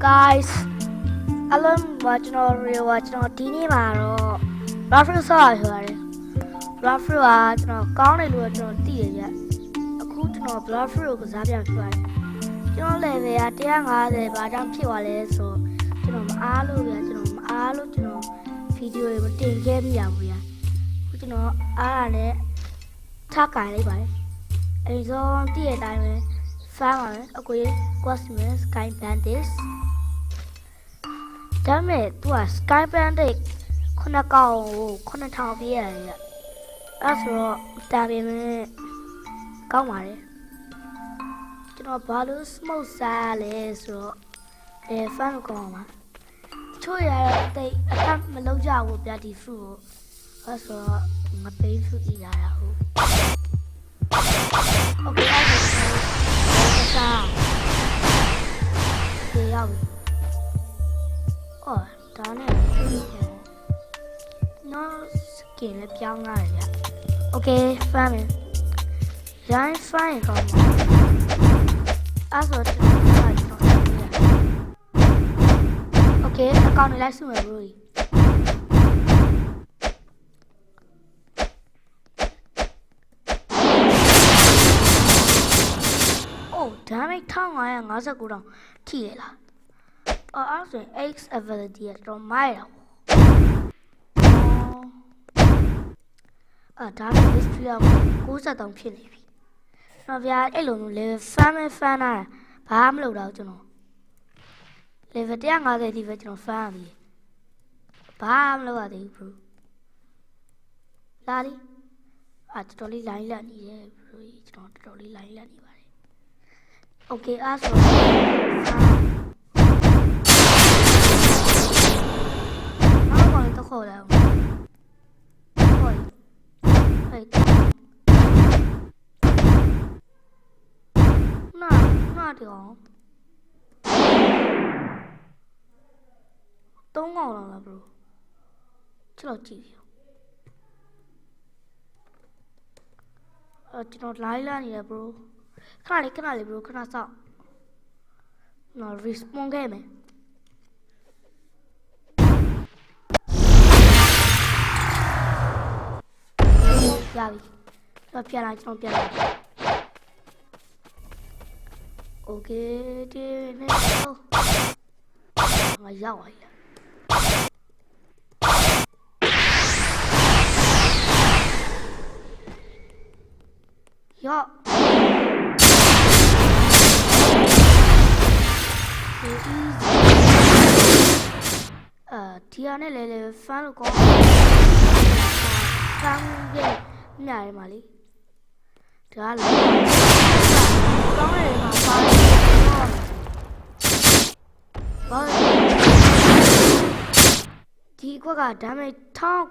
guys အလုံးမကျွန်တော်ရေဝကျွန်တော်ဒီနေ့မှာတော့ Raffle ဆော့ရတယ် Raffle ကကျွန်တော်ကောင်းတယ်လို့ကျွန်တော်သိရပြအခုကျွန်တော် Raffle ကိုကစားပြန်ပြရတယ်ကျွန်တော် level က150ဘာကြောင့်ဖြစ်သွားလဲဆိုတော့ကျွန်တော်မအားလို့ဗျာကျွန်တော်မအားလို့ကျွန်တော်ဗီဒီယိုတွေမတင်ခဲ့မိရဘူးဗျာအခုကျွန်တော်အားရနဲ့ထားကြလိုက်ပါတယ်အဲဒီဆုံးတည့်ရတိုင်းပဲ翻完，OK，我是们 Sky Bandits。ဒါပေမဲ့သူက Sky Bandit ခုနကောင်ကိုခုနထောင်ပြရတယ်။အဲဆိုတော့တာပေမဲ့ကောင်းပါတယ်။ကျွန်တော်ဘာလို့ smoke စားလဲဆိုတော့fan ကောင်းပါ။ချို့ရတဲ့တိတ်အထမလုံးကြဘူးဗျာဒီ fruit ကို။အဲဆိုတော့ငပိန်း fruit ရတာဟုတ်။ Okay ဒီရောက်ပြီ။အော်ဒါနဲ့နော်စကင်လည်းပြောင်းလာတယ်ဗျ။ Okay fine ရိုင်း fine ကောင်းပါ။အဲ့ဆိုတော့Okay အကောင့်လေးလိုက်စုမယ်ဘရိုကြီး။ဒါမဲ့1559တောင်ထိရလားအဲ့ဆိုရင် X ability ကတော့မိုက်တော့ဒါမဲ့ history က63ဖြစ်နေပြီတော့ဗျာအဲ့လိုမျိုး level fan လာဘာမှမလုပ်တော့ကျွန်တော် level 150ထိပဲကျွန်တော် fan ရပြီဘာမှမလုပ်ရသေးဘူး bro လာလီတော်တော်လေး line လက်နေတယ် bro ကျွန်တော်တော်တော်လေး line လက်နေပါတယ်Okay, aso. Ano ba ito ko lang? Hoy. Hoy. Na đi không? Tông ngầu là bro. Chứ là chị. Chị nó lái lên nè bro. cái này bro cái nào sao nó respawn game này ra đi nó phía này trong phía này ok đi lên đâu ngoài ra rồi yoဒီအနေနဲ့လည်း fan လို့ကောင်းfan ရဲ့ညရမှာလေဒါလည်းကောင်းတယ်မှာပါတယ်ဒီကွက်ကဒါမဲ့ထောင်း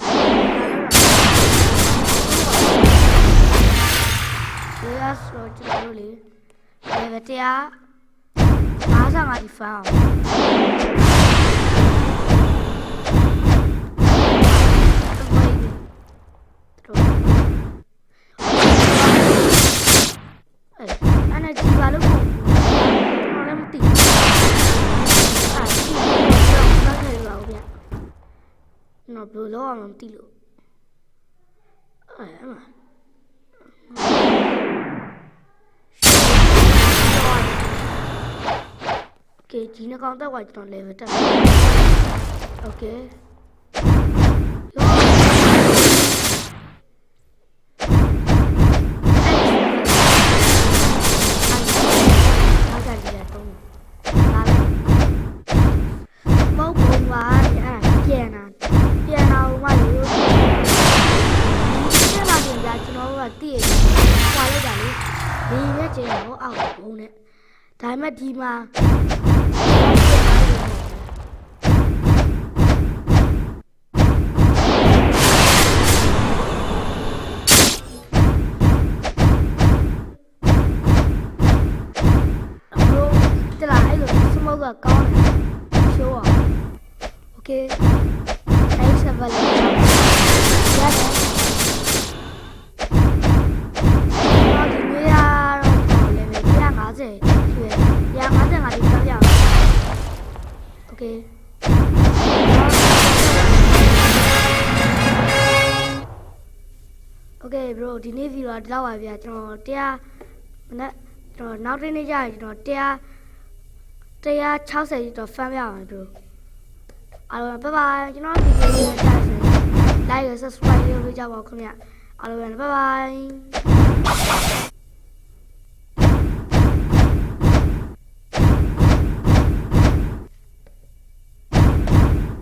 ဒီအဆိုကျွန်တော်တို့လေlevel 155ဒီ fan nó bự lo mà tí lụ mà cái chỉ nó con tới ngoài nó lên với ta okဒါမှဒီမှာတလားအဲ့လိုစမောကကောင်းတယ်ရှိုးအောင် Okay next level ရတယ်50 Okay Okay bro ဒီနေ့ဗီဒီယိုဒီလောက်ပါဗျာကျွန်တော်တရားမနေ့ကျွန်တော်နောက်တစ်နေ့ကျရင်ကျွန်တော်160တော့ဖမ်းပြအောင် bro အားလုံးဘိုင်ဘိုင်ကျွန်တော်ဗီဒီယိုလေးကြိုက်ရင် like subscribe လုပ်ကြပါဦးခင်ဗျအားလုံးဘိုင်ဘိုင်